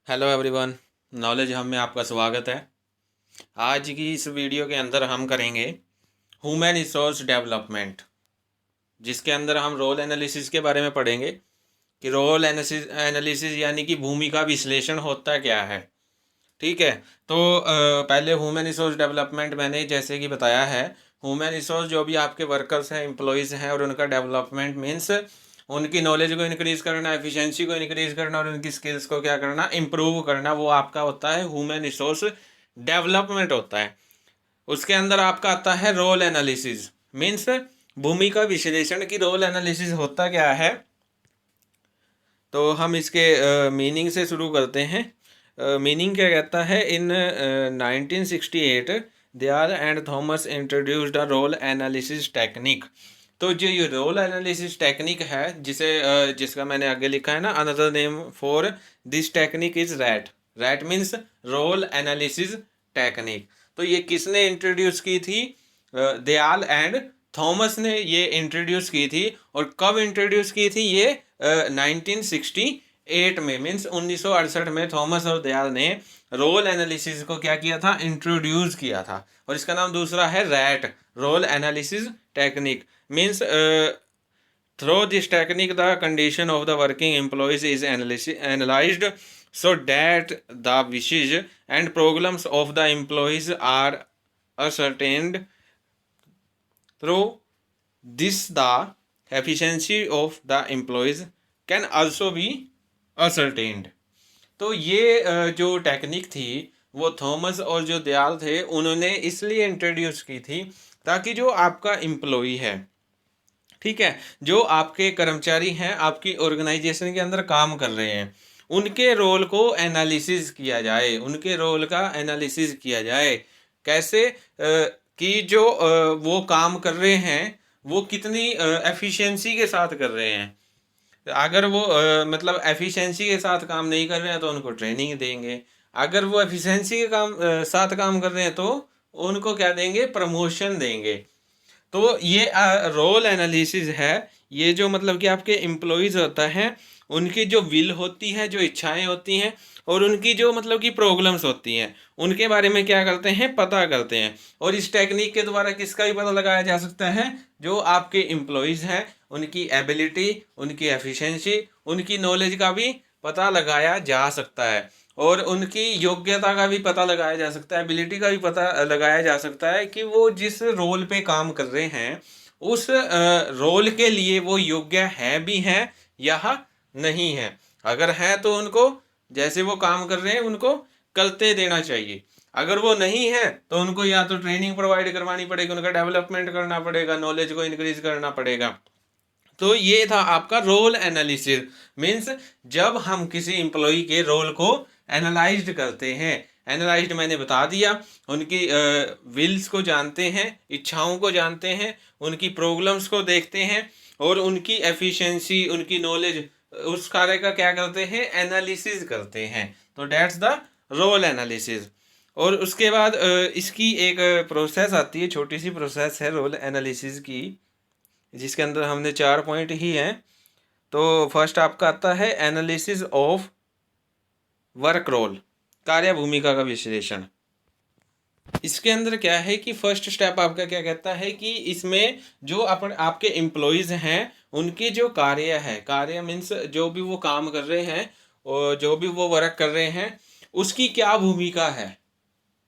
Hello everyone, knowledge हम में आपका स्वागत है। आज की इस वीडियो के अंदर हम करेंगे ह्यूमन रिसोर्स डेवलपमेंट, जिसके अंदर हम रोल एनालिसिस के बारे में पढ़ेंगे कि रोल एनालिसिस यानी कि भूमिका विश्लेषण होता क्या है। ठीक है, तो पहले ह्यूमन रिसोर्स डेवलपमेंट मैंने जैसे कि बताया है, ह्यूमन रिसोर्स जो भी आपके वर्कर्स हैं, एम्प्लॉयज़ हैं, और उनका डेवलपमेंट मीन्स उनकी नॉलेज को इंक्रीज़ करना, एफिशिएंसी को इंक्रीज़ करना और उनकी स्किल्स को क्या करना, इम्प्रूव करना, वो आपका होता है ह्यूमन रिसोर्स डेवलपमेंट होता है। उसके अंदर आपका आता है रोल एनालिसिस, मीन्स भूमिका विश्लेषण की रोल एनालिसिस होता क्या है। तो हम इसके मीनिंग से शुरू करते हैं। मीनिंग क्या कहता है, in 1968 Dayal and Thomas introduced the role analysis technique. तो जो ये रोल एनालिसिस टेक्निक है, जिसका मैंने आगे लिखा है ना, another name for this technique is RAT. RAT means role analysis technique. तो ये किसने इंट्रोड्यूस की थी? दयाल एंड थॉमस ने ये इंट्रोड्यूस की थी। और कब इंट्रोड्यूस की थी ये? 1968 में, मीन्स 1968 में थॉमस और दयाल ने रोल एनालिसिस को क्या किया था? इंट्रोड्यूस किया था। और इसका नाम दूसरा है RAT, role analysis technique. Means through this technique the condition of the working employees is analysed so that the wishes and problems of the employees are ascertained. Through this the efficiency of the employees can also be ascertained. तो ये जो technique थी वो Thomas और जो दयाल थे उन्होंने इसलिए इंट्रोड्यूस की थी ताकि जो आपका एम्प्लॉई है, ठीक है, जो आपके कर्मचारी हैं, आपकी ऑर्गेनाइजेशन के अंदर काम कर रहे हैं, उनके रोल को एनालिसिस किया जाए, उनके रोल का एनालिसिस किया जाए। कैसे? कि जो वो काम कर रहे हैं वो कितनी एफिशिएंसी के साथ कर रहे हैं। अगर वो मतलब एफिशिएंसी के साथ काम नहीं कर रहे हैं तो उनको ट्रेनिंग देंगे। अगर वो एफिशिएंसी के साथ काम कर रहे हैं तो उनको क्या देंगे? प्रमोशन देंगे। तो ये रोल एनालिसिस है। ये जो मतलब कि आपके एम्प्लॉयज़ होता है, उनकी जो विल होती है, जो इच्छाएं होती हैं, और उनकी जो मतलब कि प्रॉब्लम्स होती हैं, उनके बारे में क्या करते हैं? पता करते हैं। और इस टेक्निक के द्वारा किसका भी पता लगाया जा सकता है? जो आपके एम्प्लॉयज़ हैं, उनकी एबिलिटी, उनकी एफिशिएंसी, उनकी नॉलेज का भी पता लगाया जा सकता है। और उनकी योग्यता का भी पता लगाया जा सकता है, एबिलिटी का भी पता लगाया जा सकता है कि वो जिस रोल पे काम कर रहे हैं उस रोल के लिए वो योग्य है भी हैं या नहीं है। अगर है तो उनको, जैसे वो काम कर रहे हैं उनको करते देना चाहिए। अगर वो नहीं है तो उनको या तो ट्रेनिंग प्रोवाइड करवानी पड़ेगी, उनका डेवलपमेंट करना पड़ेगा, नॉलेज को इंक्रीज करना पड़ेगा। तो ये था आपका रोल एनालिसिस। मीन्स जब हम किसी एम्प्लॉय के रोल को एनालाइज्ड करते हैं, एनालाइज्ड मैंने बता दिया, उनकी विल्स को जानते हैं, इच्छाओं को जानते हैं, उनकी प्रॉब्लम्स को देखते हैं, और उनकी एफिशिएंसी, उनकी नॉलेज, उस कार्य का क्या करते हैं? एनालिसिस करते हैं। तो डेट्स द रोल एनालिसिस। और उसके बाद इसकी एक प्रोसेस आती है, छोटी सी प्रोसेस है रोल एनालिसिस की, जिसके अंदर हमने 4 पॉइंट ही हैं। तो फर्स्ट आपका आता है एनालिसिस ऑफ वर्क रोल, कार्य भूमिका का विश्लेषण। इसके अंदर क्या है कि फर्स्ट स्टेप आपका क्या कहता है कि इसमें जो आपके एम्प्लॉयज़ हैं उनके जो कार्य है, कार्य मीन्स जो भी वो काम कर रहे हैं और जो भी वो वर्क कर रहे हैं, उसकी क्या भूमिका है,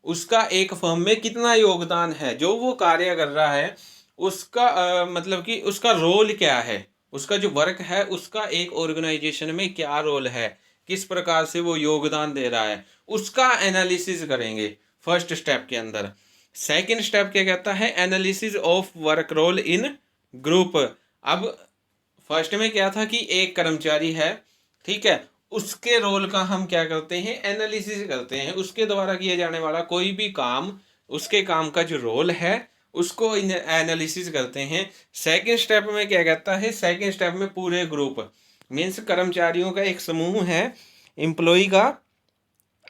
उसका एक फर्म में कितना योगदान है, जो वो कार्य कर रहा है उसका मतलब कि उसका रोल क्या है, उसका जो वर्क है उसका एक ऑर्गेनाइजेशन में क्या रोल है, किस प्रकार से वो योगदान दे रहा है, उसका एनालिसिस करेंगे फर्स्ट स्टेप के अंदर। सेकंड स्टेप क्या कहता है? Analysis of work role in group. अब फर्स्ट में क्या था कि एक कर्मचारी है, ठीक है, उसके रोल का हम क्या करते हैं? एनालिसिस करते हैं। उसके द्वारा किए जाने वाला कोई भी काम, उसके काम का जो रोल है उसको एनालिसिस करते हैं। सेकंड स्टेप में क्या कहता है? सेकंड स्टेप में पूरे ग्रुप, मीन्स कर्मचारियों का एक समूह है, एम्प्लॉय का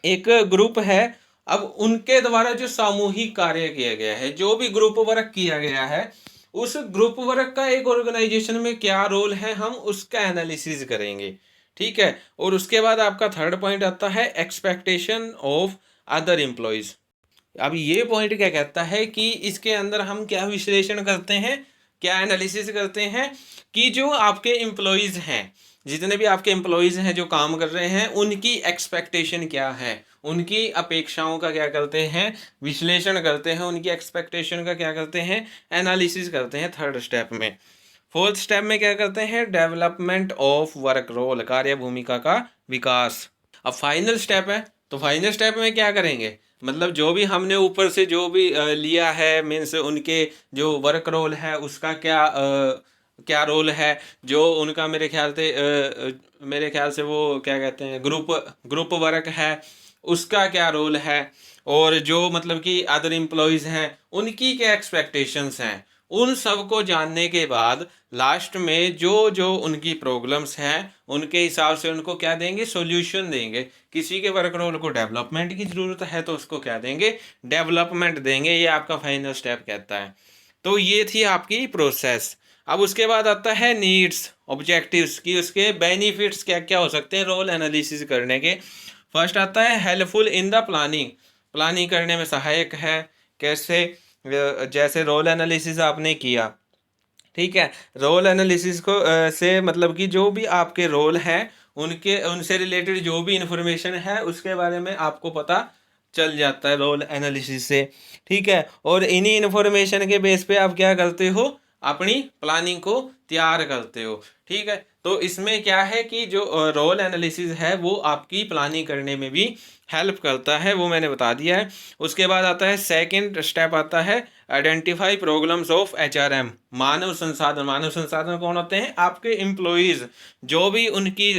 एक ग्रुप है। अब उनके द्वारा जो सामूहिक कार्य किया गया है, जो भी ग्रुप वर्क किया गया है, उस ग्रुप वर्क का एक ऑर्गेनाइजेशन में क्या रोल है, हम उसका एनालिसिस करेंगे। ठीक है। और उसके बाद आपका थर्ड पॉइंट आता है एक्सपेक्टेशन ऑफ अदर एम्प्लॉयज़। अब ये पॉइंट क्या कहता है कि इसके अंदर हम क्या विश्लेषण करते हैं, क्या एनालिसिस करते हैं कि जो आपके एम्प्लॉयज़ हैं, जितने भी आपके एम्प्लॉयज़ हैं जो काम कर रहे हैं, उनकी एक्सपेक्टेशन क्या है, उनकी अपेक्षाओं का क्या करते हैं, विश्लेषण करते हैं, उनकी एक्सपेक्टेशन का क्या करते हैं, एनालिसिस करते हैं थर्ड स्टेप में। फोर्थ स्टेप में क्या करते हैं, डेवलपमेंट ऑफ वर्क रोल, कार्य भूमिका का विकास। अब फाइनल स्टेप है, तो फाइनल स्टेप में क्या करेंगे, मतलब जो भी हमने ऊपर से जो भी लिया है, मीन्स उनके जो वर्क रोल है उसका क्या क्या रोल है, जो उनका मेरे ख्याल से वो क्या कहते हैं, ग्रुप ग्रुप वर्क है, उसका क्या रोल है, और जो मतलब कि अदर एम्प्लॉयज़ हैं उनकी क्या एक्सपेक्टेशंस हैं, उन सब को जानने के बाद लास्ट में जो जो उनकी प्रॉब्लम्स हैं उनके हिसाब से उनको क्या देंगे, सॉल्यूशन देंगे। किसी के वर्क रोल को डेवलपमेंट की ज़रूरत है तो उसको क्या देंगे, डेवलपमेंट देंगे। ये आपका फाइनल स्टेप कहता है। तो ये थी आपकी प्रोसेस। अब उसके बाद आता है नीड्स ऑब्जेक्टिव्स की, उसके बेनिफिट्स क्या क्या हो सकते हैं रोल एनालिसिस करने के। फर्स्ट आता है helpful in the planning, planning करने में सहायक है। कैसे, जैसे रोल एनालिसिस आपने किया, ठीक है, रोल एनालिसिस को से मतलब कि जो भी आपके रोल हैं उनके उनसे रिलेटेड जो भी इंफॉर्मेशन है उसके बारे में आपको पता चल जाता है रोल एनालिसिस से, ठीक है। और इन्हीं इंफॉर्मेशन के बेस पे आप क्या करते हो, अपनी प्लानिंग को तैयार करते हो, ठीक है। तो इसमें क्या है कि जो रोल एनालिसिस है वो आपकी प्लानिंग करने में भी हेल्प करता है, वो मैंने बता दिया है। उसके बाद आता है सेकंड स्टेप आता है आइडेंटिफाई प्रॉब्लम्स ऑफ एचआरएम, मानव संसाधन। मानव संसाधन कौन होते हैं, आपके एम्प्लॉयज़, जो भी उनकी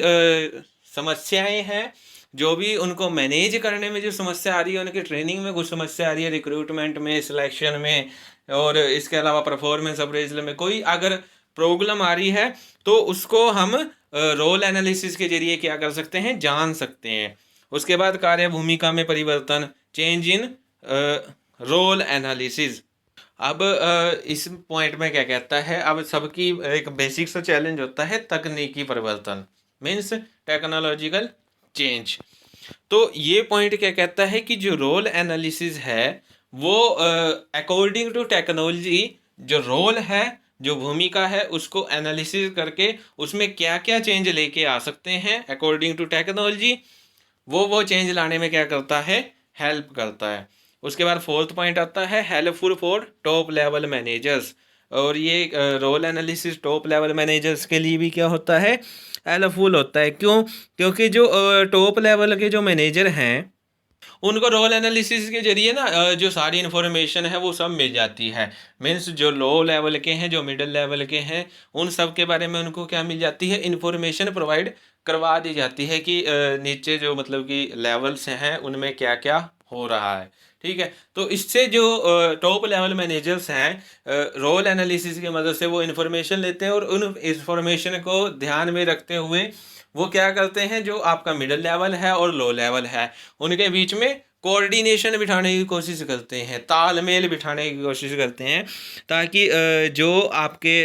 समस्याएं हैं, जो भी उनको मैनेज करने में जो समस्या आ रही है, उनकी ट्रेनिंग में कुछ समस्या आ रही है, रिक्रूटमेंट में, सिलेक्शन में, और इसके अलावा परफॉर्मेंस अप्रेजल में कोई अगर प्रॉब्लम आ रही है तो उसको हम रोल एनालिसिस के जरिए क्या कर सकते हैं, जान सकते हैं। उसके बाद कार्य भूमिका में परिवर्तन, चेंज इन रोल एनालिसिस। अब इस पॉइंट में क्या कहता है, अब सबकी एक बेसिक सा चैलेंज होता है तकनीकी परिवर्तन, मीन्स टेक्नोलॉजिकल चेंज। तो ये पॉइंट क्या कहता है कि जो रोल एनालिसिस है वो अकॉर्डिंग टू टेक्नोलॉजी, जो रोल है, जो भूमिका है, उसको एनालिसिस करके उसमें क्या क्या चेंज लेके आ सकते हैं अकॉर्डिंग टू टेक्नोलॉजी, वो चेंज लाने में क्या करता है, हेल्प करता है। उसके बाद फोर्थ पॉइंट आता है helpful for top level managers. और ये role analysis top level managers के लिए भी क्या होता है, हेल्पफुल होता है। क्यों, क्योंकि जो टॉप लेवल के जो मैनेजर हैं उनको रोल एनालिसिस के जरिए ना जो सारी इन्फॉर्मेशन है वो सब मिल जाती है। मीन्स जो लो लेवल के हैं, जो मिडिल लेवल के हैं, उन सब के बारे में उनको क्या मिल जाती है, इन्फॉर्मेशन प्रोवाइड करवा दी जाती है कि नीचे जो मतलब कि लेवल्स हैं उनमें क्या क्या हो रहा है, ठीक है। तो इससे जो टॉप लेवल मैनेजर्स हैं रोल एनालिसिस की मदद से वो इन्फॉर्मेशन लेते हैं और उन इन्फॉर्मेशन को ध्यान में रखते हुए वो क्या करते हैं, जो आपका मिडिल लेवल है और लो लेवल है उनके बीच में कोऑर्डिनेशन बिठाने की कोशिश करते हैं, तालमेल बिठाने की कोशिश करते हैं, ताकि जो आपके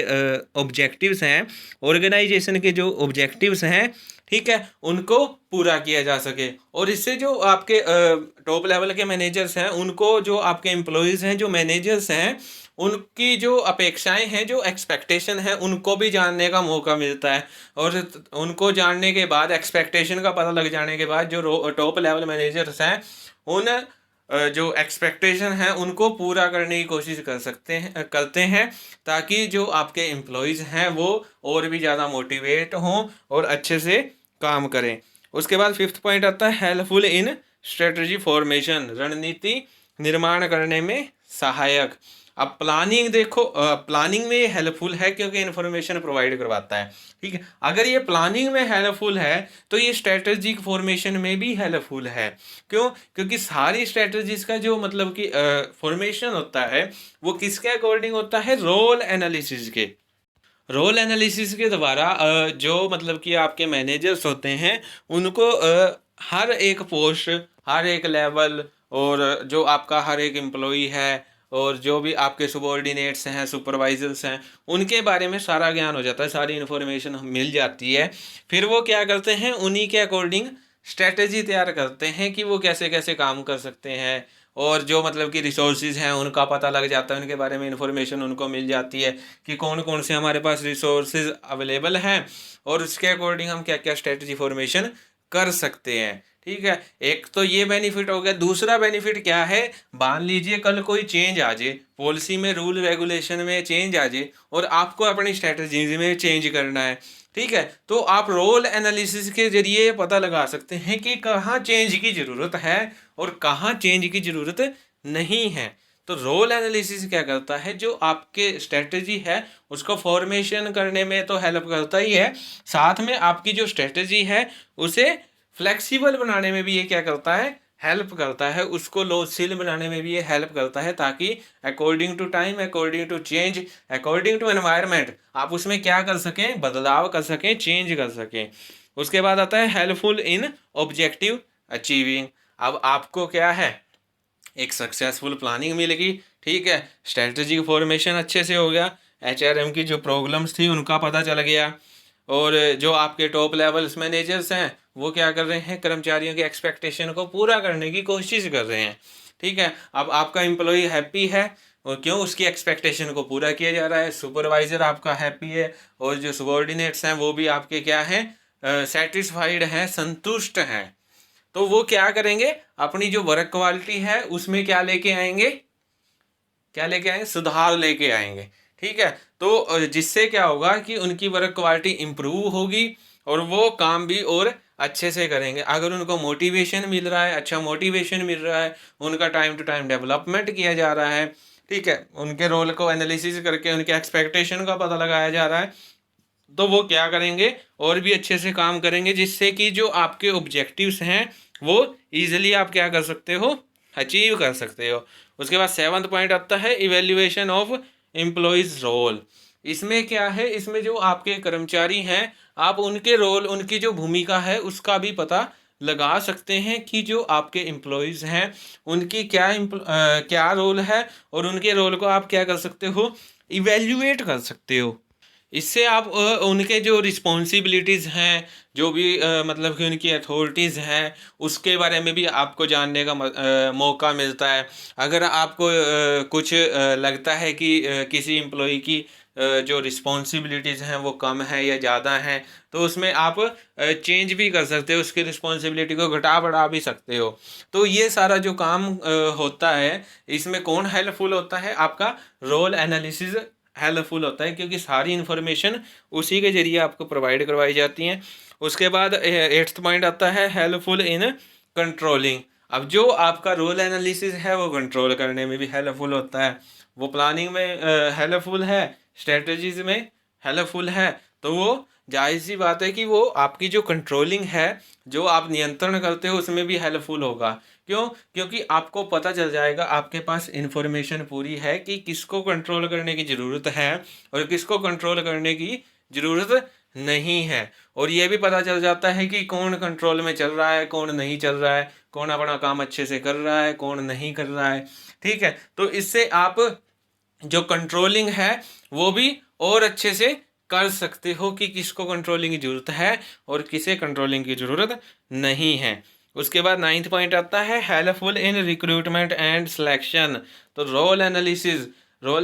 ऑब्जेक्टिव्स हैं, ऑर्गेनाइजेशन के जो ऑब्जेक्टिव्स हैं, ठीक है, उनको पूरा किया जा सके। और इससे जो आपके टॉप लेवल के मैनेजर्स हैं उनको, जो आपके एम्प्लॉयज़ हैं, जो मैनेजर्स हैं, उनकी जो अपेक्षाएं हैं, जो एक्सपेक्टेशन है, उनको भी जानने का मौका मिलता है। और उनको जानने के बाद, एक्सपेक्टेशन का पता लग जाने के बाद, जो टॉप लेवल मैनेजर्स हैं उन जो एक्सपेक्टेशन है उनको पूरा करने की कोशिश करते हैं, ताकि जो आपके एम्प्लॉयज़ हैं वो और भी ज़्यादा मोटिवेट हों और अच्छे से काम करें। उसके बाद फिफ्थ पॉइंट आता है हेल्पफुल इन स्ट्रेटजी फॉर्मेशन, रणनीति निर्माण करने में सहायक। अब प्लानिंग देखो, प्लानिंग में ये हेल्पफुल है क्योंकि इन्फॉर्मेशन प्रोवाइड करवाता है, ठीक है। अगर ये प्लानिंग में हेल्पफुल है तो ये स्ट्रेटजिक फॉर्मेशन में भी हेल्पफुल है। क्यों, क्योंकि सारी स्ट्रेटजीज का जो मतलब कि फॉर्मेशन होता है वो किसके अकॉर्डिंग होता है, रोल एनालिसिस के। रोल एनालिसिस के द्वारा जो मतलब कि आपके मैनेजर्स होते हैं उनको हर एक पोस्ट, हर एक लेवल, और जो आपका हर एक एम्प्लॉई है, और जो भी आपके सबॉर्डिनेट्स हैं, सुपरवाइजर्स हैं, उनके बारे में सारा ज्ञान हो जाता है, सारी इन्फॉर्मेशन मिल जाती है। फिर वो क्या करते हैं, उन्हीं के अकॉर्डिंग स्ट्रेटजी तैयार करते हैं कि वो कैसे कैसे काम कर सकते हैं। और जो मतलब कि रिसोर्सेज हैं उनका पता लग जाता है, उनके बारे में इन्फॉर्मेशन उनको मिल जाती है कि कौन कौन से हमारे पास रिसोर्सेज अवेलेबल हैं और उसके अकॉर्डिंग हम क्या क्या स्ट्रेटजी फॉर्मेशन कर सकते हैं। ठीक है, एक तो ये बेनिफिट हो गया। दूसरा बेनिफिट क्या है, मान लीजिए कल कोई चेंज आ जाए, पॉलिसी में, रूल रेगुलेशन में चेंज आ जाए और आपको अपनी स्ट्रेटजीज में चेंज करना है, ठीक है, तो आप रोल एनालिसिस के जरिए पता लगा सकते हैं कि कहाँ चेंज की ज़रूरत है और कहाँ चेंज की ज़रूरत नहीं है। तो रोल एनालिसिस क्या करता है, जो आपके स्ट्रेटजी है उसको फॉर्मेशन करने में तो हेल्प करता ही है, साथ में आपकी जो स्ट्रेटजी है उसे फ्लेक्सिबल बनाने में भी ये क्या करता है, हेल्प करता है, उसको लचील बनाने में भी ये हेल्प करता है, ताकि according to time, according to change, according to environment आप उसमें क्या कर सकें, बदलाव कर सकें, चेंज कर सकें। उसके बाद आता है हेल्पफुल इन ऑब्जेक्टिव अचीविंग। अब आपको क्या है, एक सक्सेसफुल प्लानिंग मिलेगी, ठीक है, स्ट्रेटजी फॉर्मेशन अच्छे से हो गया, HRM की जो प्रॉब्लम्स थी उनका पता चल गया, और जो आपके टॉप लेवल्स मैनेजर्स हैं वो क्या कर रहे हैं, कर्मचारियों के एक्सपेक्टेशन को पूरा करने की कोशिश कर रहे हैं। ठीक है, अब आपका एम्प्लॉय हैप्पी है और क्यों, उसकी एक्सपेक्टेशन को पूरा किया जा रहा है, सुपरवाइजर आपका हैप्पी है और जो सबॉर्डिनेट्स हैं वो भी आपके क्या हैं, सेटिस्फाइड हैं, संतुष्ट हैं। तो वो क्या करेंगे, अपनी जो वर्क क्वालिटी है उसमें क्या लेके आएंगे, क्या लेके आएंगे, सुधार लेके आएंगे। ठीक है, तो जिससे क्या होगा कि उनकी वर्क क्वालिटी इंप्रूव होगी और वो काम भी और अच्छे से करेंगे। अगर उनको मोटिवेशन मिल रहा है, अच्छा मोटिवेशन मिल रहा है, उनका टाइम टू टाइम डेवलपमेंट किया जा रहा है, ठीक है, उनके रोल को एनालिसिस करके उनके एक्सपेक्टेशन का पता लगाया जा रहा है, तो वो क्या करेंगे, और भी अच्छे से काम करेंगे, जिससे कि जो आपके ऑब्जेक्टिव्स हैं वो इजीली आप क्या कर सकते हो, अचीव कर सकते हो। उसके बाद 7वां पॉइंट आता है इवेल्युएशन ऑफ एम्प्लॉयज़ रोल। इसमें क्या है, इसमें जो आपके कर्मचारी हैं आप उनके रोल, उनकी जो भूमिका है उसका भी पता लगा सकते हैं कि जो आपके एम्प्लॉयज़ हैं उनकी क्या रोल है, और उनके रोल को आप क्या कर सकते हो, इवेल्युएट कर सकते हो। इससे आप उनके जो रिस्पॉन्सिबिलिटीज़ हैं, जो भी मतलब कि उनकी अथॉरिटीज़ हैं उसके बारे में भी आपको जानने का मौका मिलता है। अगर आपको कुछ लगता है कि किसी एम्प्लॉई की जो रिस्पॉन्सिबिलिटीज़ हैं वो कम है या ज़्यादा हैं, तो उसमें आप चेंज भी कर सकते हो, उसकी रिस्पॉन्सिबिलिटी को घटा बढ़ा भी सकते हो। तो ये सारा जो काम होता है, इसमें कौन हेल्पफुल होता है, आपका रोल एनालिसिस हेल्पफुल होता है, क्योंकि सारी इन्फॉर्मेशन उसी के जरिए आपको प्रोवाइड करवाई जाती हैं। उसके बाद 8वां पॉइंट आता है हेल्पफुल इन कंट्रोलिंग। अब जो आपका रोल एनालिसिस है वो कंट्रोल करने में भी हेल्पफुल होता है, वो प्लानिंग में हेल्पफुल है, स्ट्रेटजीज में हेल्पफुल है, तो वो जाहिर सी बात है कि वो आपकी जो कंट्रोलिंग है, जो आप नियंत्रण करते हो, उसमें भी हेल्पफुल होगा। क्यों, क्योंकि आपको पता चल जाएगा, आपके पास इन्फॉर्मेशन पूरी है कि किसको कंट्रोल करने की ज़रूरत है और किसको कंट्रोल करने की ज़रूरत नहीं है। और ये भी पता चल जाता है कि कौन कंट्रोल में चल रहा है, कौन नहीं चल रहा है, कौन अपना काम अच्छे से कर रहा है, कौन नहीं कर रहा है। ठीक है, तो इससे आप जो कंट्रोलिंग है वो भी और अच्छे से कर सकते हो कि किसको कंट्रोलिंग की ज़रूरत है और किसे कंट्रोलिंग की ज़रूरत नहीं है। उसके बाद 9वां पॉइंट आता है helpful in recruitment and selection. तो रोल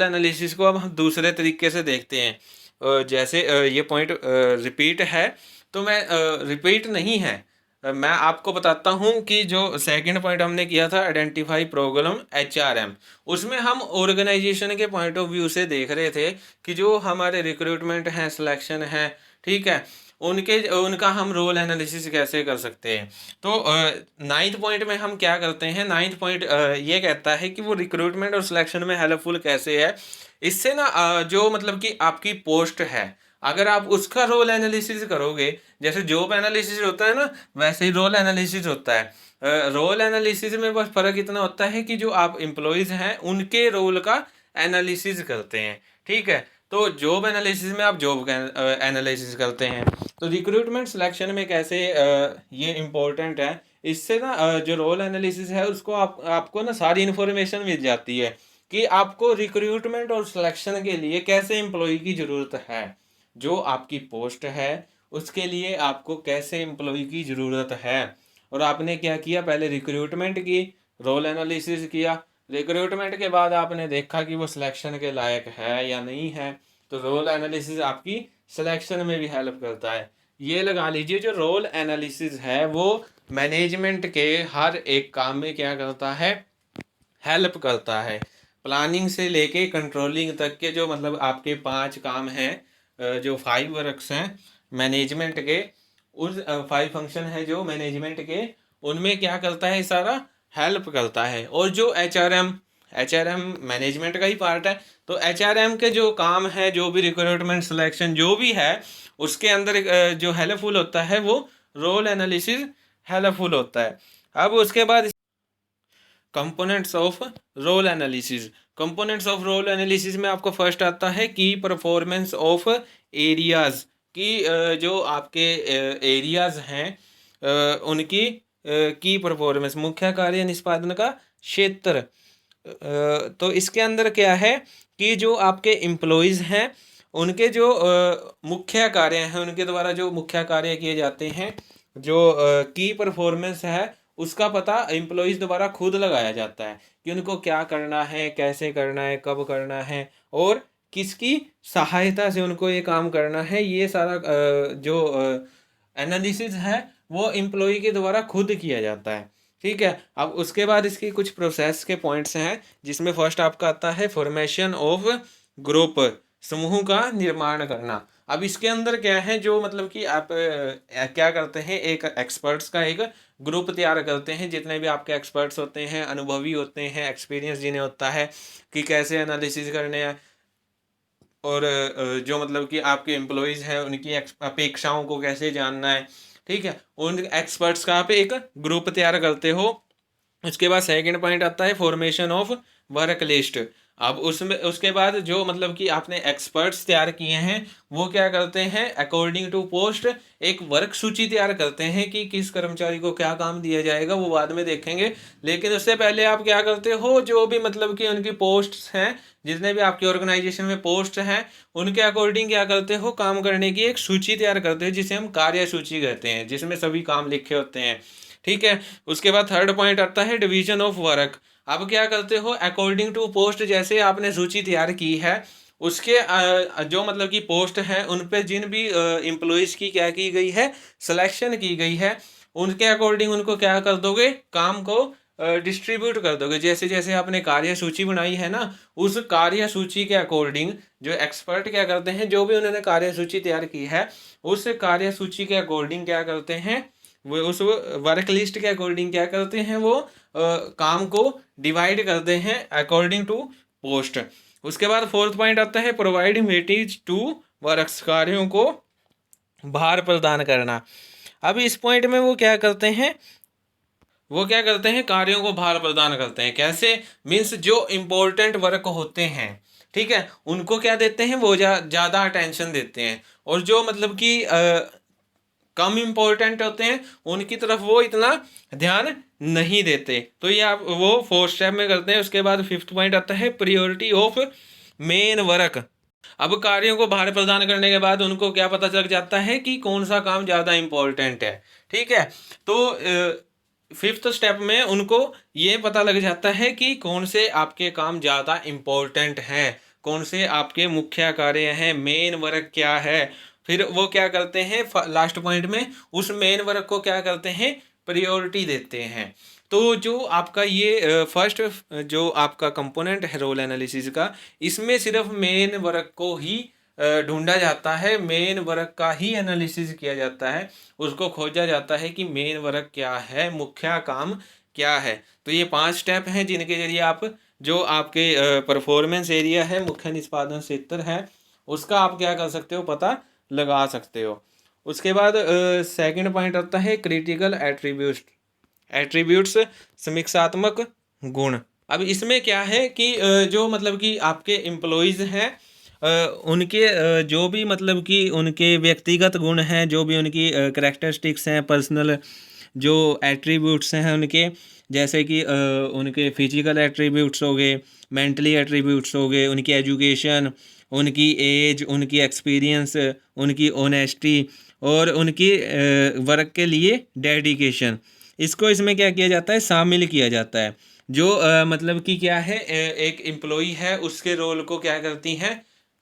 एनालिसिस को अब हम दूसरे तरीके से देखते हैं। जैसे ये पॉइंट रिपीट है, तो मैं रिपीट नहीं है, मैं आपको बताता हूँ कि जो सेकंड पॉइंट हमने किया था आइडेंटिफाई प्रॉब्लम HRM, उसमें हम ऑर्गेनाइजेशन के पॉइंट ऑफ व्यू से देख रहे थे कि जो हमारे रिक्रूटमेंट हैं, सिलेक्शन है, ठीक है, उनका हम रोल एनालिसिस कैसे कर सकते हैं। तो 9वां पॉइंट में हम क्या करते हैं, 9वां पॉइंट ये कहता है कि वो रिक्रूटमेंट और सिलेक्शन में हेल्पफुल कैसे है। इससे ना जो मतलब कि आपकी पोस्ट है, अगर आप उसका रोल एनालिसिस करोगे, जैसे जॉब एनालिसिस होता है ना, वैसे ही रोल एनालिसिस होता है। रोल एनालिसिस में बस फ़र्क इतना होता है कि जो आप एम्प्लॉयज़ हैं उनके रोल का एनालिसिस करते हैं। ठीक है, तो जॉब एनालिसिस में आप जॉब का एनालिसिस करते हैं। तो रिक्रूटमेंट सिलेक्शन में कैसे ये इम्पोर्टेंट है, इससे ना जो रोल एनालिसिस है उसको आपको ना सारी इन्फॉर्मेशन मिल जाती है कि आपको रिक्रूटमेंट और सिलेक्शन के लिए कैसे एम्प्लॉय की ज़रूरत है, जो आपकी पोस्ट है उसके लिए आपको कैसे एम्प्लॉय की ज़रूरत है। और आपने क्या किया, पहले रिक्रूटमेंट की, रोल एनालिसिस किया, रिक्रूटमेंट के बाद आपने देखा कि वो सिलेक्शन के लायक है या नहीं है, तो रोल एनालिसिस आपकी सिलेक्शन में भी हेल्प करता है। ये लगा लीजिए जो रोल एनालिसिस है वो मैनेजमेंट के हर एक काम में क्या करता है, हेल्प करता है। प्लानिंग से लेके कंट्रोलिंग तक के जो मतलब आपके 5 काम हैं, जो 5 वर्क्स हैं मैनेजमेंट के, उस 5 फंक्शन है जो मैनेजमेंट के, उनमें क्या करता है, सारा हेल्प करता है। और जो एचआरएम मैनेजमेंट का ही पार्ट है, तो एचआरएम के जो काम है, जो भी रिक्रूटमेंट सिलेक्शन जो भी है, उसके अंदर जो हेल्पफुल होता है वो रोल एनालिसिस हेल्पफुल होता है। अब उसके बाद components of role analysis, components of role analysis में आपको फर्स्ट आता है की परफॉर्मेंस ऑफ एरियाज, की जो आपके एरियाज हैं उनकी की परफॉर्मेंस, मुख्य कार्य निष्पादन का क्षेत्र। तो इसके अंदर क्या है कि जो आपके एम्प्लॉयज़ हैं उनके जो मुख्य कार्य हैं, उनके द्वारा जो मुख्य कार्य किए जाते हैं, जो की परफॉर्मेंस है उसका पता एम्प्लॉयज़ द्वारा खुद लगाया जाता है कि उनको क्या करना है, कैसे करना है, कब करना है और किसकी सहायता से उनको ये काम करना है। ये सारा जो एनालिसिस है वो एम्प्लॉय के द्वारा खुद किया जाता है। ठीक है, अब उसके बाद इसकी कुछ प्रोसेस के पॉइंट्स हैं, जिसमें फर्स्ट आपका आता है फॉर्मेशन ऑफ ग्रुप, समूह का निर्माण करना। अब इसके अंदर क्या है, जो मतलब कि आप क्या करते हैं, एक एक्सपर्ट्स का एक ग्रुप तैयार करते हैं, जितने भी आपके एक्सपर्ट्स होते हैं, अनुभवी होते हैं, एक्सपीरियंस जिन्हें होता है कि कैसे एनालिसिस करने हैं, और जो मतलब कि आपके एम्प्लॉयज़ हैं उनकी अपेक्षाओं को कैसे जानना है। ठीक है, उन एक्सपर्ट्स का आप एक ग्रुप तैयार करते हो। उसके बाद सेकंड पॉइंट आता है फॉर्मेशन ऑफ वर्क लिस्ट। अब उसमें उसके बाद जो मतलब कि आपने एक्सपर्ट्स तैयार किए हैं वो क्या करते हैं, अकॉर्डिंग टू पोस्ट एक वर्क सूची तैयार करते हैं कि किस कर्मचारी को क्या काम दिया जाएगा, वो बाद में देखेंगे। लेकिन उससे पहले आप क्या करते हो, जो भी मतलब कि उनकी पोस्ट्स हैं, जितने भी आपकी ऑर्गेनाइजेशन में पोस्ट हैं, उनके अकॉर्डिंग क्या करते हो, काम करने की एक सूची तैयार करते हैं, जिसे हम कार्य सूची कहते हैं, जिसमें सभी काम लिखे होते हैं। ठीक है, उसके बाद थर्ड पॉइंट आता है डिवीजन ऑफ वर्क। अब क्या करते हो, अकॉर्डिंग टू पोस्ट, जैसे आपने सूची तैयार की है उसके जो मतलब कि पोस्ट हैं उन पे जिन भी एम्प्लॉयज़ की क्या की गई है, सिलेक्शन की गई है, उनके अकॉर्डिंग उनको क्या कर दोगे, काम को डिस्ट्रीब्यूट कर दोगे। जैसे जैसे आपने कार्य सूची बनाई है ना, उस कार्य सूची के अकॉर्डिंग जो एक्सपर्ट क्या करते हैं, जो भी उन्होंने कार्य सूची तैयार की है उस कार्य सूची के अकॉर्डिंग क्या करते हैं, वो उस वर्क लिस्ट के अकॉर्डिंग क्या करते हैं, वो काम को डिवाइड करते हैं अकॉर्डिंग टू पोस्ट। उसके बाद फोर्थ पॉइंट आता है प्रोवाइड वेटेज टू वर्क्स, कार्यों को भार प्रदान करना। अब इस पॉइंट में वो क्या करते हैं, वो क्या करते हैं, कार्यों को भार प्रदान करते हैं। कैसे, मीन्स जो इम्पोर्टेंट वर्क होते हैं, ठीक है, उनको क्या देते हैं, वो ज़्यादा अटेंशन देते हैं, और जो मतलब कि कम इम्पोर्टेंट होते हैं उनकी तरफ वो इतना ध्यान नहीं देते। तो ये आप वो फोर्थ स्टेप में करते हैं। उसके बाद फिफ्थ पॉइंट आता है प्रियोरिटी ऑफ मेन वर्क। अब कार्यों को भार प्रदान करने के बाद उनको क्या पता चल जाता है कि कौन सा काम ज़्यादा इम्पोर्टेंट है। ठीक है, तो फिफ्थ स्टेप में उनको ये पता लग जाता है कि कौन से आपके काम ज़्यादा इम्पोर्टेंट हैं, कौन से आपके मुख्य कार्य हैं, मेन वर्क क्या है। फिर वो क्या करते हैं, लास्ट पॉइंट में उस मेन वर्क को क्या करते हैं, प्रायोरिटी देते हैं। तो जो आपका ये फर्स्ट जो आपका कंपोनेंट है रोल एनालिसिस का, इसमें सिर्फ मेन वर्क को ही ढूंढा जाता है, मेन वर्क का ही एनालिसिस किया जाता है, उसको खोजा जाता है कि मेन वर्क क्या है, मुख्य काम क्या है। तो ये 5 स्टेप हैं जिनके जरिए आप जो आपके परफॉर्मेंस एरिया है, मुख्य निष्पादन क्षेत्र है, उसका आप क्या कर सकते हो, पता लगा सकते हो। उसके बाद सेकंड पॉइंट आता है क्रिटिकल एट्रीब्यूट्स, समीक्षात्मक गुण। अब इसमें क्या है कि जो मतलब कि आपके एम्प्लॉयज़ हैं उनके जो भी मतलब कि उनके व्यक्तिगत गुण हैं, जो भी उनकी करैक्टरिस्टिक्स हैं, पर्सनल जो एट्रीब्यूट्स हैं उनके, जैसे कि उनके फिजिकल एट्रीब्यूट्स हो गए, मेंटली एट्रीब्यूट्स हो गए, उनकी एजुकेशन, उनकी एज, उनकी एक्सपीरियंस, उनकी ऑनेस्टी और उनकी वर्क के लिए डेडिकेशन, इसको इसमें क्या किया जाता है, शामिल किया जाता है। जो मतलब कि क्या है, एक एम्प्लॉई है उसके रोल को क्या करती हैं,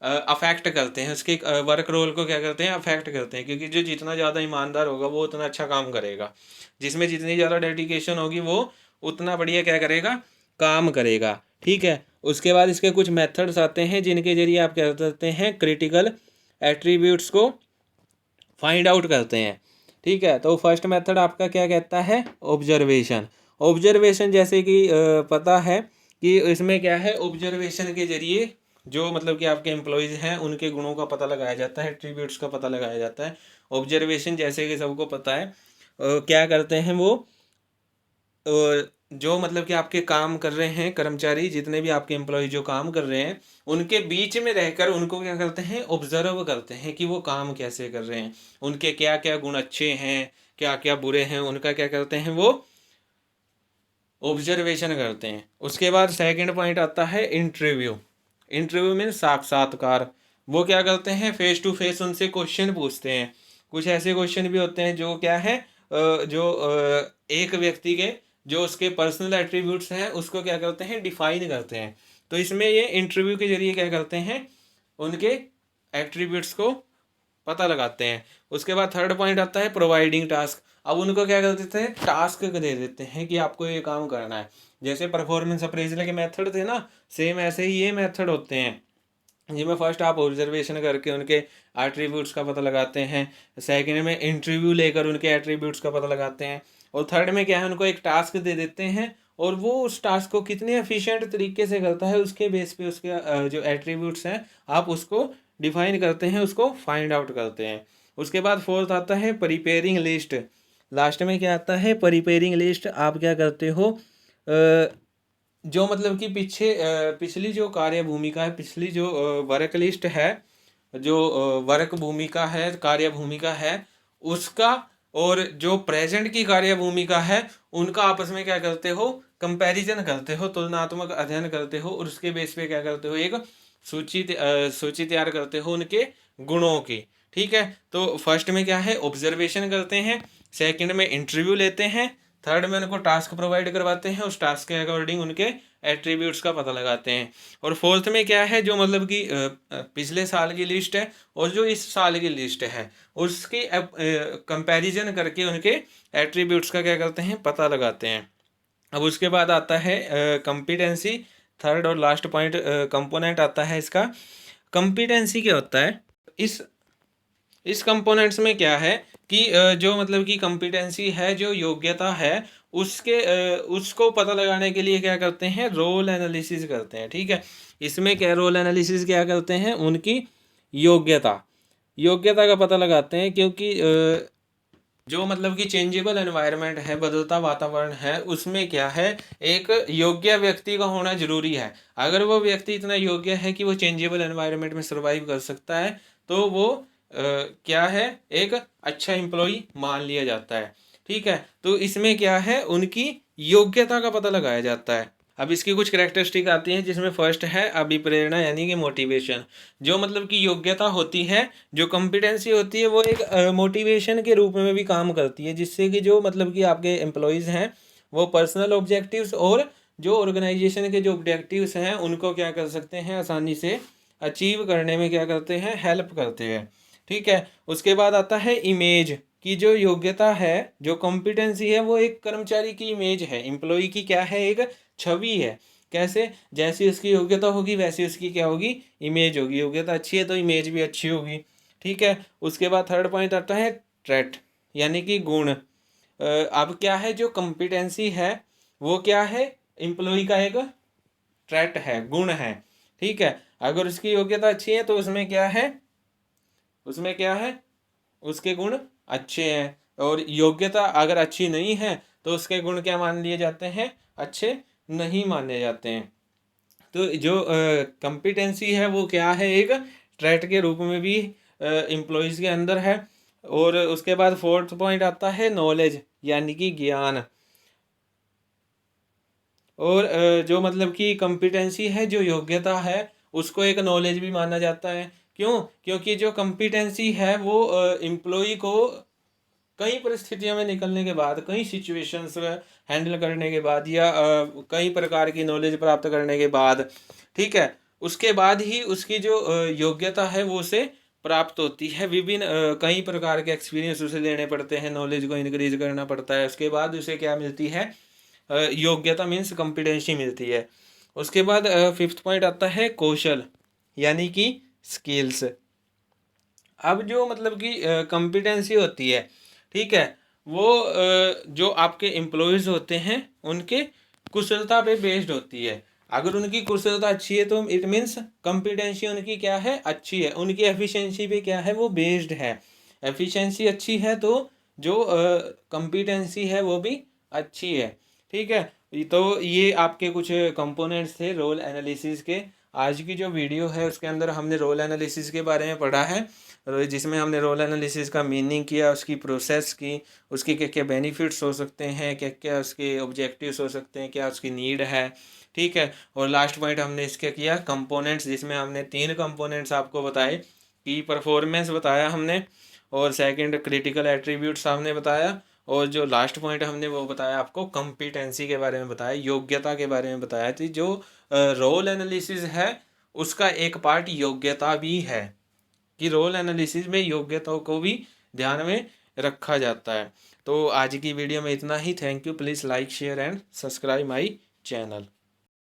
अफेक्ट करते हैं, उसके वर्क रोल को क्या करते हैं, अफेक्ट करते हैं, क्योंकि जो जितना ज़्यादा ईमानदार होगा वो उतना अच्छा काम करेगा, जिसमें जितनी ज़्यादा डेडिकेशन होगी वो उतना बढ़िया क्या करेगा, काम करेगा। ठीक है, उसके बाद इसके कुछ मेथड्स आते हैं जिनके जरिए आप क्या करते हैं, क्रिटिकल एट्रीब्यूट्स को फाइंड आउट करते हैं। ठीक है, तो फर्स्ट मेथड आपका क्या कहता है, ऑब्जर्वेशन। ऑब्जर्वेशन जैसे कि पता है कि इसमें क्या है, ऑब्जर्वेशन के जरिए जो मतलब कि आपके एम्प्लॉयज़ हैं उनके गुणों का पता लगाया जाता है, एट्रीब्यूट्स का पता लगाया जाता है। ऑब्जर्वेशन जैसे कि सबको पता है क्या करते हैं वो, जो मतलब कि आपके काम कर रहे हैं कर्मचारी, जितने भी आपके एम्प्लॉय जो काम कर रहे हैं, उनके बीच में रहकर उनको क्या करते हैं, ऑब्जर्व करते हैं कि वो काम कैसे कर रहे हैं, उनके क्या क्या गुण अच्छे हैं, क्या क्या बुरे हैं, उनका क्या करते हैं, वो ऑब्जर्वेशन करते हैं। उसके बाद सेकंड पॉइंट आता है इंटरव्यू। इंटरव्यू में साक्षात्कार, वो क्या करते हैं, फेस टू फेस उनसे क्वेश्चन पूछते हैं। कुछ ऐसे क्वेश्चन भी होते हैं जो क्या है, एक व्यक्ति के जो उसके पर्सनल एट्रीब्यूट्स हैं उसको क्या करते हैं, डिफाइन करते हैं। तो इसमें ये इंटरव्यू के जरिए क्या करते हैं, उनके एट्रीब्यूट्स को पता लगाते हैं। उसके बाद थर्ड पॉइंट आता है प्रोवाइडिंग टास्क। अब उनको क्या कर देते हैं, टास्क दे देते हैं कि आपको ये काम करना है। जैसे परफॉर्मेंस अप्रेजल के मेथड थे ना, सेम ऐसे ही ये मेथड होते हैं, जिसमें फर्स्ट आप ऑब्जर्वेशन करके उनके एट्रीब्यूट्स का पता लगाते हैं, सेकंड में इंटरव्यू लेकर उनके एट्रीब्यूट्स का पता लगाते हैं, और थर्ड में क्या है, उनको एक टास्क दे देते हैं और वो उस टास्क को कितने एफिशिएंट तरीके से करता है उसके बेस पे उसके जो एट्रीब्यूट्स हैं आप उसको डिफाइन करते हैं, उसको फाइंड आउट करते हैं। उसके बाद फोर्थ आता है प्रिपेयरिंग लिस्ट। लास्ट में क्या आता है, प्रिपेयरिंग लिस्ट। आप क्या करते हो, जो मतलब कि पिछली जो कार्य भूमिका है, पिछली जो वर्क लिस्ट है, जो वर्क भूमिका है, कार्य भूमिका है, उसका और जो प्रेजेंट की कार्य भूमिका है उनका आपस में क्या करते हो, कंपैरिजन करते हो, तुलनात्मक अध्ययन करते हो, और उसके बेस पे क्या करते हो, एक सूची तैयार करते हो उनके गुणों की। ठीक है, तो फर्स्ट में क्या है, ऑब्जर्वेशन करते हैं, सेकंड में इंटरव्यू लेते हैं, थर्ड में उनको टास्क प्रोवाइड करवाते हैं, उस टास्क के अकॉर्डिंग उनके एट्रीब्यूट्स का पता लगाते हैं, और फोर्थ में क्या है, जो मतलब कि पिछले साल की लिस्ट है और जो इस साल की लिस्ट है उसकी कंपैरिजन करके उनके एट्रीब्यूट्स का क्या करते हैं, पता लगाते हैं। अब उसके बाद आता है कॉम्पिटेंसी। थर्ड और लास्ट पॉइंट कंपोनेंट आता है इसका। कॉम्पिटेंसी क्या होता है, इस कंपोनेंट्स में क्या है कि जो मतलब कि कॉम्पिटेंसी है, जो योग्यता है, उसको पता लगाने के लिए क्या करते हैं, रोल एनालिसिस करते हैं। ठीक है, इसमें क्या रोल एनालिसिस क्या करते हैं, उनकी योग्यता का पता लगाते हैं, क्योंकि जो मतलब कि चेंजेबल एनवायरनमेंट है, बदलता वातावरण है, उसमें क्या है, एक योग्य व्यक्ति का होना जरूरी है। अगर वो व्यक्ति इतना योग्य है कि वो चेंजेबल एनवायरनमेंट में सर्वाइव कर सकता है तो वो क्या है, एक अच्छा एम्प्लॉय मान लिया जाता है। ठीक है, तो इसमें क्या है, उनकी योग्यता का पता लगाया जाता है। अब इसकी कुछ कैरेक्टरिस्टिक आती हैं, जिसमें फर्स्ट है अभिप्रेरणा यानी कि मोटिवेशन। जो मतलब कि योग्यता होती है, जो कॉम्पिटेंसी होती है, वो एक मोटिवेशन के रूप में भी काम करती है, जिससे कि जो मतलब कि आपके एम्प्लॉयज़ हैं वो पर्सनल ऑब्जेक्टिव्स और जो ऑर्गेनाइजेशन के जो ऑब्जेक्टिव्स हैं उनको क्या कर सकते हैं, आसानी से अचीव करने में क्या करते हैं, हेल्प करते हैं। ठीक है, उसके बाद आता है इमेज की। जो योग्यता है, जो कॉम्पिटेंसी है, वो एक कर्मचारी की इमेज है, एम्प्लॉय की क्या है, एक छवि है। कैसे, जैसी उसकी योग्यता होगी वैसी उसकी क्या होगी, इमेज होगी। योग्यता अच्छी है तो इमेज भी अच्छी होगी। ठीक है, उसके बाद थर्ड पॉइंट आता है ट्रेट यानी कि गुण। अब क्या है, जो कॉम्पिटेंसी है वो क्या है, एम्प्लॉय का एक ट्रेट है, गुण है। ठीक है, अगर उसकी योग्यता अच्छी है तो उसमें क्या है, उसके गुण अच्छे हैं, और योग्यता अगर अच्छी नहीं है तो उसके गुण क्या मान लिए जाते हैं, अच्छे नहीं माने जाते हैं। तो जो कॉम्पिटेंसी है वो क्या है, एक ट्रेट के रूप में भी एम्प्लॉयज़ के अंदर है। और उसके बाद फोर्थ पॉइंट आता है नॉलेज, यानी कि ज्ञान। और जो मतलब कि कॉम्पिटेंसी है, जो योग्यता है, उसको एक नॉलेज भी माना जाता है। क्यों? क्योंकि जो कॉम्पिटेंसी है वो एम्प्लॉय को कई परिस्थितियों में निकलने के बाद, कई सिचुएशंस हैंडल करने के बाद, या कई प्रकार की नॉलेज प्राप्त करने के बाद, ठीक है, उसके बाद ही उसकी जो योग्यता है वो उसे प्राप्त होती है। विभिन्न कई प्रकार के एक्सपीरियंस उसे लेने पड़ते हैं, नॉलेज को इंक्रीज करना पड़ता है, उसके बाद उसे क्या मिलती है, योग्यता मीन्स कॉम्पिटेंसी मिलती है। उसके बाद फिफ्थ पॉइंट आता है कौशल, यानी कि स्किल्स। अब जो मतलब कि कॉम्पिटेंसी होती है, ठीक है, वो जो आपके एम्प्लॉयज़ होते हैं उनके कुशलता पे बेस्ड होती है। अगर उनकी कुशलता अच्छी है तो इट मीन्स कॉम्पिटेंसी उनकी क्या है, अच्छी है। उनकी एफिशिएंसी पे क्या है, वो बेस्ड है। एफिशिएंसी अच्छी है तो जो कॉम्पिटेंसी है वो भी अच्छी है, ठीक है। तो ये आपके कुछ कंपोनेंट्स थे रोल एनालिसिस के। आज की जो वीडियो है उसके अंदर हमने रोल एनालिसिस के बारे में पढ़ा है, जिसमें हमने रोल एनालिसिस का मीनिंग किया, उसकी प्रोसेस की, उसके क्या क्या बेनिफिट्स हो सकते हैं, क्या क्या उसके ऑब्जेक्टिव्स हो सकते हैं, क्या उसकी नीड है, ठीक है। और लास्ट पॉइंट हमने इसके किया कंपोनेंट्स, जिसमें हमने 3 कंपोनेंट्स आपको बताए। की परफॉर्मेंस बताया हमने, और सेकंड क्रिटिकल एट्रीब्यूट्स हमने बताया, और जो लास्ट पॉइंट हमने वो बताया आपको कॉम्पिटेंसी के बारे में बताया, योग्यता के बारे में बताया थी। जो रोल एनालिसिस है उसका एक पार्ट योग्यता भी है, कि रोल एनालिसिस में योग्यताओं को भी ध्यान में रखा जाता है। तो आज की वीडियो में इतना ही। Thank you. Please like share and subscribe my channel.